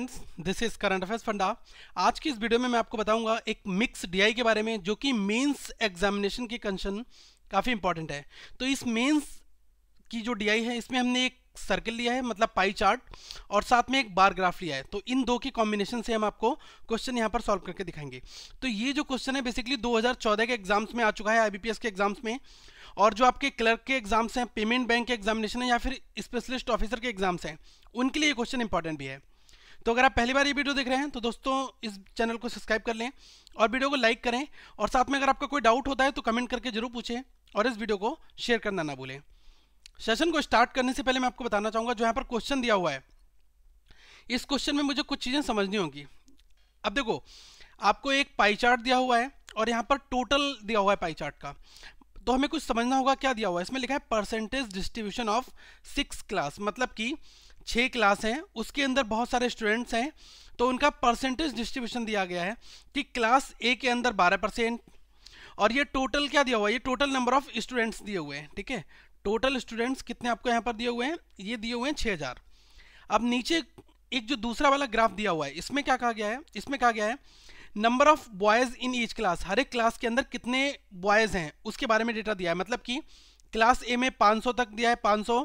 Friends, this is current affairs funda. आज की इस वीडियो में मैं आपको बताऊंगा एक मिक्स डीआई के बारे में, जो कि मेंस एग्जामिनेशन की कंडीशन काफ़ी इंपॉर्टेंट है। तो इस मेंस की जो डीआई है, इसमें हमने एक सर्किल लिया है, मतलब पाई चार्ट, और साथ में एक बार ग्राफ लिया है। तो इन दो की कॉम्बिनेशन से हम आपको क्वेश्चन यहाँ पर सॉल्व करके दिखाएंगे। तो ये जो क्वेश्चन है बेसिकली 2014 के एग्जाम्स में आ चुका है, आईबीपीएस के एग्जाम्स में, और जो आपके क्लर्क के एग्जाम्स हैं, पेमेंट बैंक के एग्जामिनेशन है, या फिर स्पेशलिस्ट ऑफिसर के एग्जाम्स हैं, उनके लिए ये क्वेश्चन इंपॉर्टेंट भी है। तो अगर आप पहली बार ये वीडियो देख रहे हैं तो दोस्तों इस चैनल को सब्सक्राइब कर लें और वीडियो को लाइक करें, और साथ में अगर आपका कोई डाउट होता है तो कमेंट करके जरूर पूछें, और इस वीडियो को शेयर करना ना भूलें। सेशन को स्टार्ट करने से पहले मैं आपको बताना चाहूँगा, जो यहाँ पर क्वेश्चन दिया हुआ है, इस क्वेश्चन में मुझे कुछ चीज़ें समझनी होंगी। अब देखो, आपको एक पाई चार्ट दिया हुआ है और यहाँ पर टोटल दिया हुआ है पाई चार्ट का। तो हमें कुछ समझना होगा क्या दिया हुआ है। इसमें लिखा है परसेंटेज डिस्ट्रीब्यूशन ऑफ 6 क्लास, मतलब कि 6 क्लास हैं, उसके अंदर बहुत सारे स्टूडेंट्स हैं, तो उनका परसेंटेज डिस्ट्रीब्यूशन दिया गया है कि क्लास ए के अंदर 12%, और ये टोटल क्या दिया हुआ है, ये टोटल नंबर ऑफ स्टूडेंट्स दिए हुए हैं। ठीक है, टोटल स्टूडेंट्स कितने आपको यहाँ पर दिए हुए हैं, ये दिए हुए हैं 6000। अब नीचे एक जो दूसरा वाला ग्राफ दिया हुआ है, इसमें क्या कहा गया है, इसमें कहा गया है number of boys in each class, हर एक क्लास के अंदर कितने बॉयज हैं उसके बारे में डेटा दिया है। मतलब कि क्लास ए में 500 तक दिया है, 500,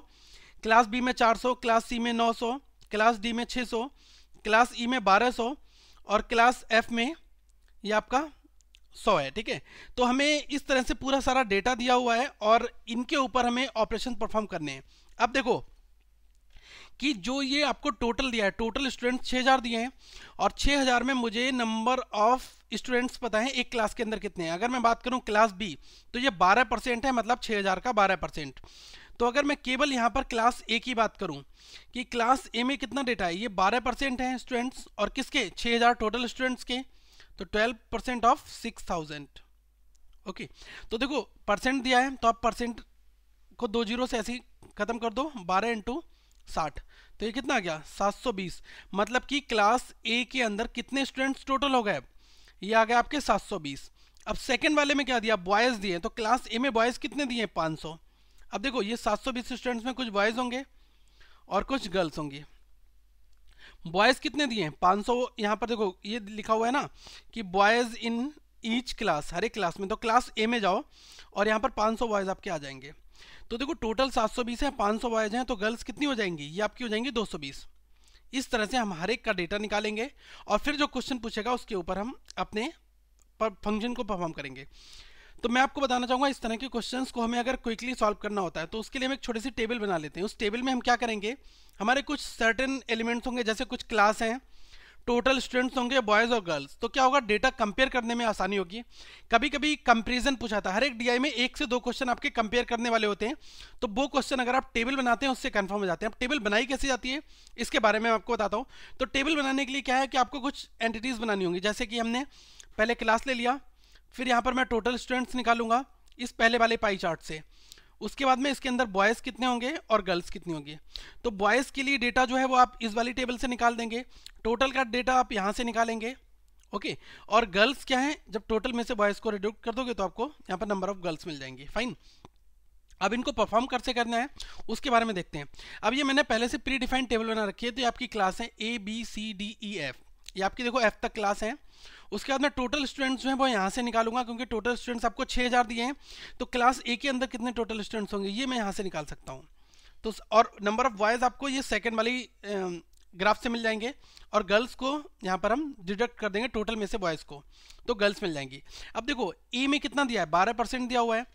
क्लास बी में 400, क्लास सी में 900, क्लास डी में 600, क्लास ई में 1200, और क्लास एफ में ये आपका 100 है। ठीक है, तो हमें इस तरह से पूरा सारा डेटा दिया हुआ है और इनके ऊपर हमें ऑपरेशन परफॉर्म करने हैं। अब देखो कि जो ये आपको टोटल दिया है, टोटल स्टूडेंट्स 6000 दिए हैं, और 6000 में मुझे नंबर ऑफ स्टूडेंट्स पता है एक क्लास के अंदर कितने हैं। अगर मैं बात करूं क्लास बी, तो ये 12% है, मतलब 6000 का 12%। तो अगर मैं केवल यहाँ पर क्लास ए की बात करूं कि क्लास ए में कितना डेटा है, ये 12% है स्टूडेंट्स, और किसके, 6000 टोटल स्टूडेंट्स के, तो 12% ऑफ 6000। ओके, तो देखो परसेंट दिया है, तो आप परसेंट को 2 जीरो से ऐसे ही खत्म कर दो, 12 इंटू 60, तो ये कितना आ गया, 720। मतलब कि क्लास ए के अंदर कितने स्टूडेंट्स टोटल हो गए, ये आ गया आपके 720। अब सेकंड वाले में क्या दिया, बॉयज दिए, तो क्लास ए में बॉयज कितने दिए, 500। अब देखो ये 720 स्टूडेंट्स में कुछ बॉयज होंगे और कुछ गर्ल्स होंगी। बॉयज कितने दिए हैं, 500। यहाँ पर देखो ये लिखा हुआ है ना कि बॉयज इन ईच क्लास, हर एक क्लास में, तो क्लास ए में जाओ और यहाँ पर 500 बॉयज आपके आ जाएंगे। तो देखो टोटल 720 है, 500 बॉयज हैं, तो गर्ल्स कितनी हो जाएंगी, ये आपकी हो जाएंगी 220। इस तरह से हम हर एक का डेटा निकालेंगे और फिर जो क्वेश्चन पूछेगा उसके ऊपर हम अपने फंक्शन को परफॉर्म करेंगे। तो मैं आपको बताना चाहूँगा, इस तरह के क्वेश्चंस को हमें अगर क्विकली सॉल्व करना होता है तो उसके लिए हम एक छोटी सी टेबल बना लेते हैं। उस टेबल में हम क्या करेंगे, हमारे कुछ सर्टेन एलिमेंट्स होंगे, जैसे कुछ क्लास हैं, टोटल स्टूडेंट्स होंगे बॉयज और गर्ल्स। तो क्या होगा, डेटा कंपेयर करने में आसानी होगी। कभी कभी कंपेरिजन पूछा था, हर एक डीआई में 1 से 2 क्वेश्चन आपके कंपेयर करने वाले होते हैं, तो वो क्वेश्चन अगर आप टेबल बनाते हैं उससे कंफर्म हो जाते हैं। अब टेबल बनाई कैसे जाती है इसके बारे में मैं आपको बताता हूँ। तो टेबल बनाने के लिए क्या है कि आपको कुछ एंटिटीज बनानी होंगी, जैसे कि हमने पहले क्लास ले लिया, फिर यहाँ पर मैं टोटल स्टूडेंट्स निकालूंगा इस पहले वाले पाई चार्ट से। उसके बाद में इसके अंदर बॉयज़ कितने होंगे और गर्ल्स कितनी होंगी। तो बॉयज़ के लिए डेटा जो है वो आप इस वाली टेबल से निकाल देंगे, टोटल का डेटा आप यहाँ से निकालेंगे। ओके, और गर्ल्स क्या है, जब टोटल में से बॉयज़ को रिड्यूस कर दोगे तो आपको यहाँ पर नंबर ऑफ गर्ल्स मिल जाएंगी। फाइन, अब इनको परफॉर्म कैसे करना है उसके बारे में देखते हैं। अब ये मैंने पहले से प्री डिफाइंड टेबल बना रखी है, तो ये आपकी क्लास है ABCDEF, ये आपकी देखो F तक क्लास है। उसके बाद मैं टोटल स्टूडेंट्स जो हैं वो यहाँ से निकालूंगा, क्योंकि टोटल स्टूडेंट्स आपको 6000 दिए हैं, तो क्लास ए के अंदर कितने टोटल स्टूडेंट्स होंगे ये मैं यहाँ से निकाल सकता हूँ। तो और नंबर ऑफ बॉयज़ आपको ये सेकंड वाली ग्राफ से मिल जाएंगे, और गर्ल्स को यहाँ पर हम डिडक्ट कर देंगे टोटल में से बॉयज़ को, तो गर्ल्स मिल जाएंगी। अब देखो ए में कितना दिया है, 12% दिया हुआ है।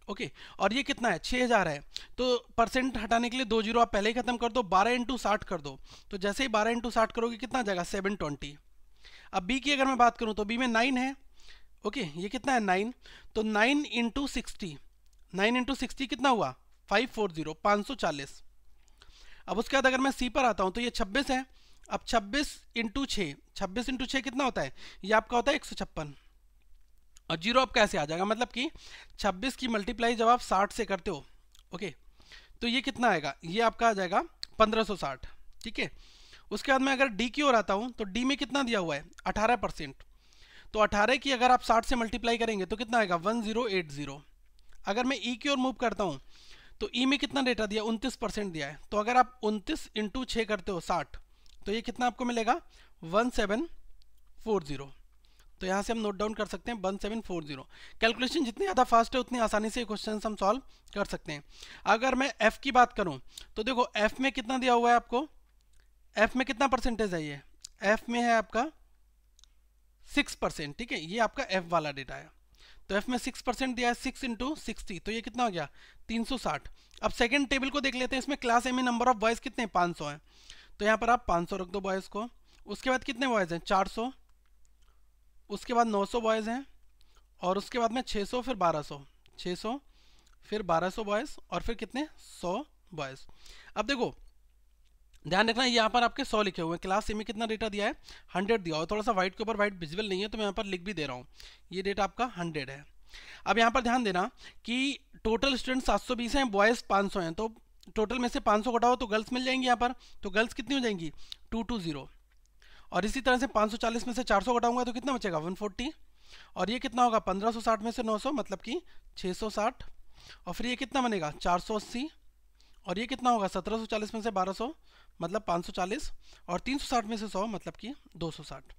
ओके, और ये कितना है, 6000 है, तो परसेंट हटाने के लिए 2 जीरो आप पहले ही खत्म कर दो, 12 इंटू 60 कर दो, तो जैसे ही 12 इंटू 60 करोगे कितना आ जाएगा, 720। अब बी की अगर मैं बात करूं तो बी में 9 है। ओके, ये कितना है, 9, तो 9 इंटू 60, 9 इंटू 60 कितना हुआ, 540, 540। अब उसके बाद अगर मैं सी पर आता हूं तो ये 26 है। अब 26 इंटू 6, 26 इंटू 6 कितना होता है, ये आपका होता है 156, और जीरो आप कैसे आ जाएगा, मतलब कि 26 की मल्टीप्लाई जब आप 60 से करते हो, ओके, तो ये कितना आएगा, ये आपका आ जाएगा 1560। ठीक है, उसके बाद मैं अगर डी की ओर आता हूँ तो डी में कितना दिया हुआ है, 18%, तो 18 की अगर आप 60 से मल्टीप्लाई करेंगे तो कितना आएगा, 1080। अगर मैं ई की ओर मूव करता हूँ तो ई में कितना डेटा दिया, 29% दिया है, तो अगर आप 29 इंटू 6 करते हो 60, तो ये कितना आपको मिलेगा 1740। तो यहाँ से हम नोट डाउन कर सकते हैं 1740। कैलकुलेशन जितनी ज़्यादा फास्ट है उतनी आसानी से क्वेश्चन हम सॉल्व कर सकते हैं। अगर मैं f की बात करूँ तो देखो f में कितना दिया हुआ है आपको, f में कितना परसेंटेज है, ये f में है आपका 6%। ठीक है, ये आपका f वाला डेटा है। तो f में 6% दिया है, 6 इंटू 60, तो ये कितना हो गया 360। अब सेकंड टेबल को देख लेते हैं। इसमें क्लास ए में नंबर ऑफ बॉयज़ कितने 500 हैं, तो यहाँ पर आप 500 रख दो बॉयज़ को। उसके बाद कितने बॉयज़ हैं 400, उसके बाद 900 बॉयज़ हैं, और उसके बाद में 600 फिर 1200, 600 फिर 1200 बॉयज़, और फिर कितने 100 बॉयज़। अब देखो ध्यान रखना यहाँ पर आपके 100 लिखे हुए हैं। क्लास ए में कितना डेटा दिया है 100 दिया हुआ है। थोड़ा सा वाइट के ऊपर वाइट विजिबल नहीं है तो मैं यहाँ पर लिख भी दे रहा हूँ, ये डेटा आपका 100 है। अब यहाँ पर ध्यान देना कि टोटल स्टूडेंट 720 हैं, बॉयज़ 500 हैं, तो टोटल में से 500 घटाओ तो गर्ल्स मिल जाएंगी यहाँ पर। तो गर्ल्स कितनी हो जाएंगी 220। और इसी तरह से 540 में से 400 घटाऊंगा तो कितना बचेगा 140। और ये कितना होगा 1560 में से 900 मतलब कि 660। और फिर ये कितना बनेगा 480। और ये कितना होगा 1740 में से 1200 मतलब 540। और 360 में से 100 मतलब कि 260।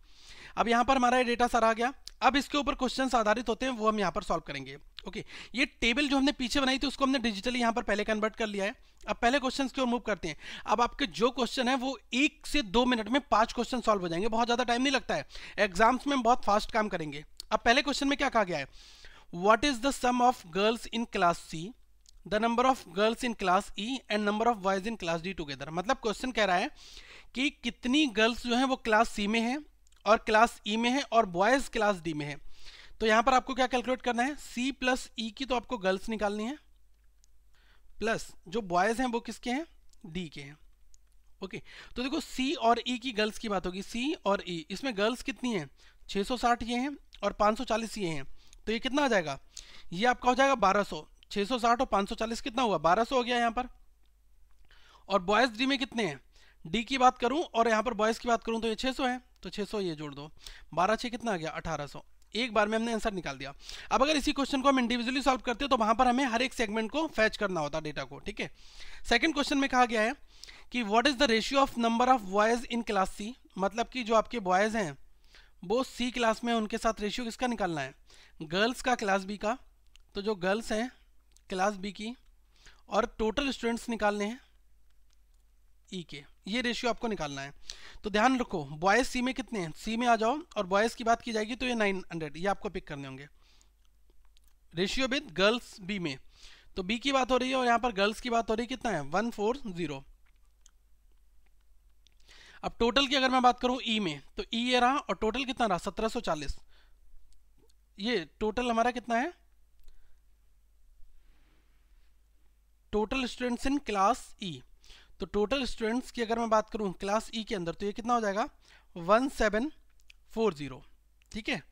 अब यहाँ पर हमारा ये डेटा सारा आ गया। अब इसके ऊपर क्वेश्चंस आधारित होते हैं, वो हम यहाँ पर सॉल्व करेंगे। ओके, ये टेबल जो हमने पीछे बनाई थी उसको हमने डिजिटली यहाँ पर पहले कन्वर्ट कर लिया है। अब पहले क्वेश्चन की ओर मूव करते हैं। अब आपके जो क्वेश्चन है वो 1 से 2 मिनट में 5 क्वेश्चन सॉल्व हो जाएंगे, बहुत ज़्यादा टाइम नहीं लगता है। एग्जाम्स में हम बहुत फास्ट काम करेंगे। अब पहले क्वेश्चन में क्या कहा गया है, what is the sum of girls in class C, the number of girls in class E and number of boys in class D together. मतलब क्वेश्चन कह रहा है कि कितनी गर्ल्स जो है वो क्लास सी में है और क्लास ई में है और बॉयज क्लास डी में है। तो यहां पर आपको क्या कैलकुलेट करना है, सी प्लस ई की तो आपको गर्ल्स निकालनी है, प्लस जो बॉयज हैं वो किसके हैं डी के हैं। ओके, तो देखो सी और ई की गर्ल्स की बात होगी, सी और ई, इसमें गर्ल्स कितनी है 660 ये हैं और 540 ये हैं। तो ये कितना आ जाएगा, ये आपका हो जाएगा 1200। 660 और 540 कितना हुआ 1200 हो गया यहाँ पर। और बॉयज डी में कितने हैं, डी की बात करूं और यहाँ पर बॉयज की बात करूं तो ये 600 है, तो 600 ये जोड़ दो, 12 6 कितना आ गया 1800। एक बार में हमने आंसर निकाल दिया। अब अगर इसी क्वेश्चन को हम इंडिविजुअली सॉल्व करते हो तो वहां पर हमें हर एक सेगमेंट को फैच करना होता डेटा को। ठीक है, सेकंड क्वेश्चन में कहा गया है कि what is the ratio of number of boys in class C, मतलब कि जो आपके बॉयज हैं वो सी क्लास में, उनके साथ रेशियो किसका निकालना है, गर्ल्स का क्लास बी का। तो जो गर्ल्स हैं क्लास बी की और टोटल स्टूडेंट्स निकालने हैं ई के, ये रेशियो आपको निकालना है। तो ध्यान रखो बॉयज सी में कितने हैं, सी में आ जाओ और बॉयज की बात की जाएगी तो ये 900, ये आपको पिक करने होंगे रेशियो विद गर्ल्स बी में। तो बी की बात हो रही है और यहाँ पर गर्ल्स की बात हो रही है, कितना है 140। अब टोटल की अगर मैं बात करूं ई में तो ई ये रहा और टोटल कितना रहा 1740। ये टोटल हमारा कितना है, टोटल स्टूडेंट्स इन क्लास ई। तो टोटल स्टूडेंट्स की अगर मैं बात करूं क्लास ई के अंदर तो ये कितना हो जाएगा 1740। ठीक है,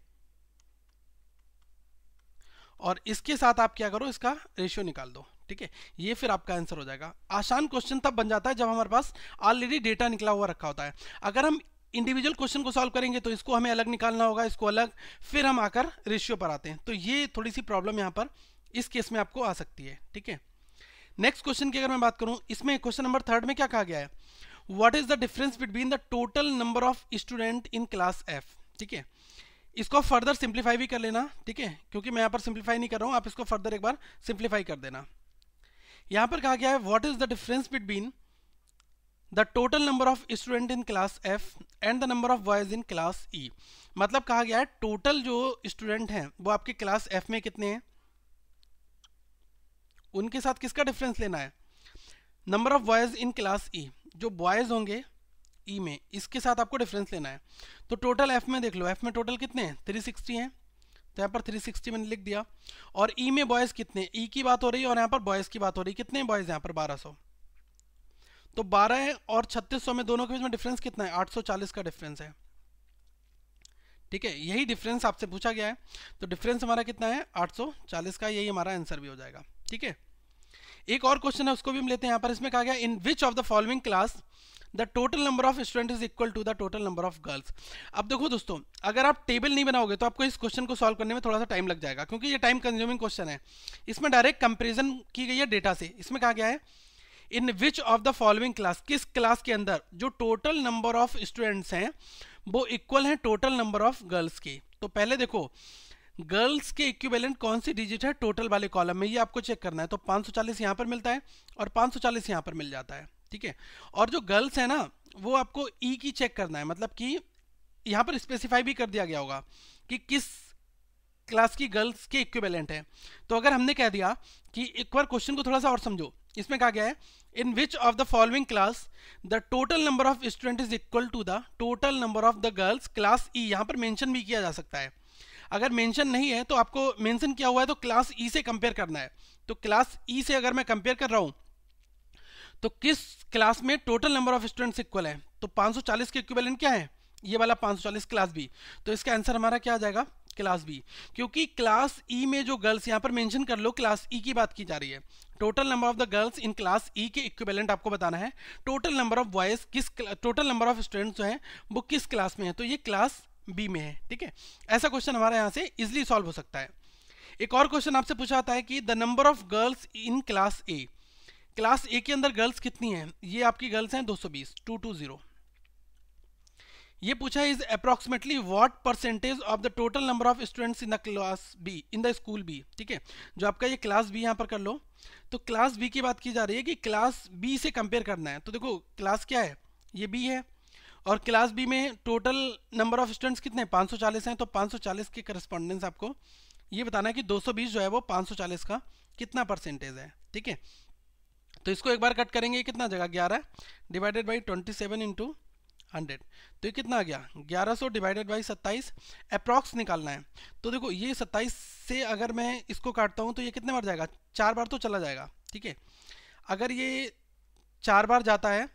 और इसके साथ आप क्या करो, इसका रेशियो निकाल दो। ठीक है, ये फिर आपका आंसर हो जाएगा। आसान क्वेश्चन तब बन जाता है जब हमारे पास ऑलरेडी डेटा निकला हुआ रखा होता है। अगर हम इंडिविजुअल क्वेश्चन को सॉल्व करेंगे तो इसको हमें अलग निकालना होगा, इसको अलग, फिर हम आकर रेशियो पर आते हैं। तो ये थोड़ी सी प्रॉब्लम यहाँ पर इस केस में आपको आ सकती है। ठीक है, नेक्स्ट क्वेश्चन की अगर मैं बात करूं, इसमें क्वेश्चन नंबर 3 में क्या कहा गया है, what is the difference between the total number of student in class F. ठीक है, इसको फर्दर सिंप्लीफाई भी कर लेना। ठीक है, क्योंकि मैं यहाँ पर सिंप्लीफाई नहीं कर रहा हूँ, आप इसको फर्दर एक बार सिंप्लीफाई कर देना। यहाँ पर कहा गया है what is the difference between the total number of student in class F and the number of boys in class ई। मतलब कहा गया है टोटल जो स्टूडेंट हैं वो आपके क्लास एफ में कितने हैं, उनके साथ किसका डिफरेंस लेना है, number of boys in class ई, जो बॉयज होंगे ई में, इसके साथ आपको डिफरेंस लेना है। तो टोटल एफ में देख लो, एफ में टोटल कितने हैं 360 हैं, तो यहाँ पर 360 मैंने लिख दिया। और ई में बॉयज कितने, ई की बात हो रही है और यहाँ पर बॉयज की बात हो रही है, कितने बॉयज यहाँ पर 1200। तो 12 और 3600 में दोनों के बीच में डिफरेंस कितना है 840 का डिफरेंस है। ठीक है, यही डिफरेंस आपसे पूछा गया है, तो डिफरेंस हमारा कितना है 840 का, यही हमारा आंसर भी हो जाएगा। ठीक है, एक और क्वेश्चन है उसको भी हम लेते हैं। यहाँ पर इसमें कहा गया in which of the following class the total number of student is equal to the total number of girls. अब देखो दोस्तों, अगर आप टेबल नहीं बनाओगे तो आपको इस क्वेश्चन को सॉल्व करने में थोड़ा सा टाइम लग जाएगा, क्योंकि ये टाइम कंज्यूमिंग क्वेश्चन है। इसमें डायरेक्ट कंपेरिजन की गई है डेटा से। इसमें कहा गया है in which of the following class, किस क्लास के अंदर जो टोटल नंबर ऑफ स्टूडेंट्स हैं वो इक्वल है टोटल नंबर ऑफ गर्ल्स की। तो पहले देखो गर्ल्स के इक्विवेलेंट कौन सी डिजिट है टोटल वाले कॉलम में, ये आपको चेक करना है। तो 540 यहाँ पर मिलता है और 540 यहाँ पर मिल जाता है, ठीक है। और जो गर्ल्स है ना वो आपको ई की चेक करना है, मतलब कि यहाँ पर स्पेसिफाई भी कर दिया गया होगा कि किस क्लास की गर्ल्स के इक्विवेलेंट है। तो अगर हमने कह दिया कि एक बार क्वेश्चन को थोड़ा सा और समझो, इसमें कहा गया है in which of the following class the total number of student is equal to the total number of the girls class E. यहाँ पर मेंशन भी किया जा सकता है, अगर मेंशन नहीं है तो आपको मेंशन किया हुआ है तो क्लास ई से कंपेयर करना है। तो क्लास ई से अगर मैं कंपेयर कर रहा हूं तो किस क्लास में total number of students equal है, तो 540 के इक्विवेलेंट क्या है, ये वाला 540 क्लास बी। तो इसका आंसर हमारा क्या आ जाएगा, क्लास बी, क्योंकि क्लास ई में जो गर्ल्स यहाँ पर मेंशन कर लो, क्लास ई की बात की जा रही है। Total number of the girls in class ई के इक्विवेलेंट आपको बताना है, total number of boys total number of students जो है वो किस क्लास में है, तो ये क्लास बी में है, ठीक है। ऐसा क्वेश्चन हमारा यहाँ से इजिली सॉल्व हो सकता है। एक और क्वेश्चन आपसे पूछा जाता है कि the number of girls in class A, class ए के अंदर गर्ल्स कितनी हैं, ये आपकी गर्ल्स हैं 220, 220। ये पूछा है is approximately what percentage of the total number of students in the class B in the school B, ठीक है। जो आपका ये क्लास बी यहाँ पर कर लो, तो क्लास बी की बात की जा रही है कि क्लास बी से कंपेयर करना है। तो देखो क्लास क्या है, ये बी है और क्लास बी में टोटल नंबर ऑफ स्टूडेंट्स कितने 540 हैं। तो 540 के करस्पॉन्डेंस आपको ये बताना है कि 220 जो है वो 540 का कितना परसेंटेज है, ठीक है। तो इसको एक बार कट करेंगे, ये कितना आ जाएगा 11 डिवाइडेड बाई 27 इंटू 100, तो ये कितना आ गया 1100 डिवाइडेड बाई 27, अप्रॉक्स निकालना है। तो देखो ये 27 से अगर मैं इसको काटता हूँ तो ये कितने बार जाएगा, 4 बार तो चला जाएगा, ठीक है। अगर ये 4 बार जाता है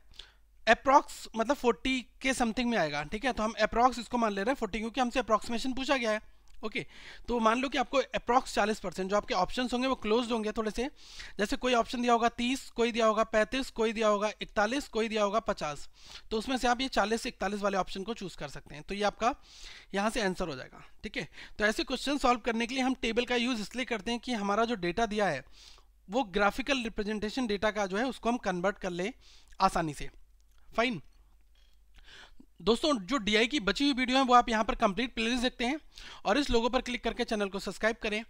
अप्रॉक्स मतलब 40 के समथिंग में आएगा, ठीक है। तो हम अप्रॉक्स इसको मान ले रहे हैं 40 क्योंकि हमसे अप्रॉक्सीमेशन पूछा गया है, ओके। तो मान लो कि आपको अप्रॉक्स 40%, जो आपके ऑप्शंस होंगे वो क्लोज होंगे थोड़े से, जैसे कोई ऑप्शन दिया होगा 30, कोई दिया होगा 35, कोई दिया होगा 41, कोई दिया होगा 50, तो उसमें से आप ये 40 से 41 वाले ऑप्शन को चूज कर सकते हैं। तो ये आपका यहाँ से आंसर हो जाएगा, ठीक है। तो ऐसे क्वेश्चन सॉल्व करने के लिए हम टेबल का यूज इसलिए करते हैं कि हमारा जो डेटा दिया है वो ग्राफिकल रिप्रेजेंटेशन डेटा का जो है उसको हम कन्वर्ट कर ले आसानी से, फाइन। दोस्तों जो डीआई की बची हुई वीडियो है वो आप यहाँ पर कंप्लीट प्लेलिस्ट देखते हैं और इस लोगो पर क्लिक करके चैनल को सब्सक्राइब करें।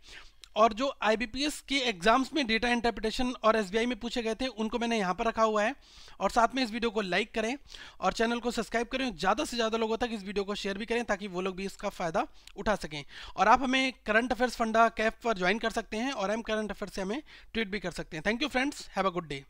और जो आईबीपीएस के एग्जाम्स में डेटा इंटरप्रिटेशन और एसबीआई में पूछे गए थे उनको मैंने यहाँ पर रखा हुआ है। और साथ में इस वीडियो को लाइक करें और चैनल को सब्सक्राइब करें, ज़्यादा से ज़्यादा लोगों तक इस वीडियो को शेयर भी करें ताकि वो लोग भी इसका फ़ायदा उठा सकें। और आप हमें करंट अफेयर्स फंडा कैफ पर ज्वाइन कर सकते हैं और हम करंट अफेयर्स से हमें ट्वीट भी कर सकते हैं। Thank you friends, have a good day.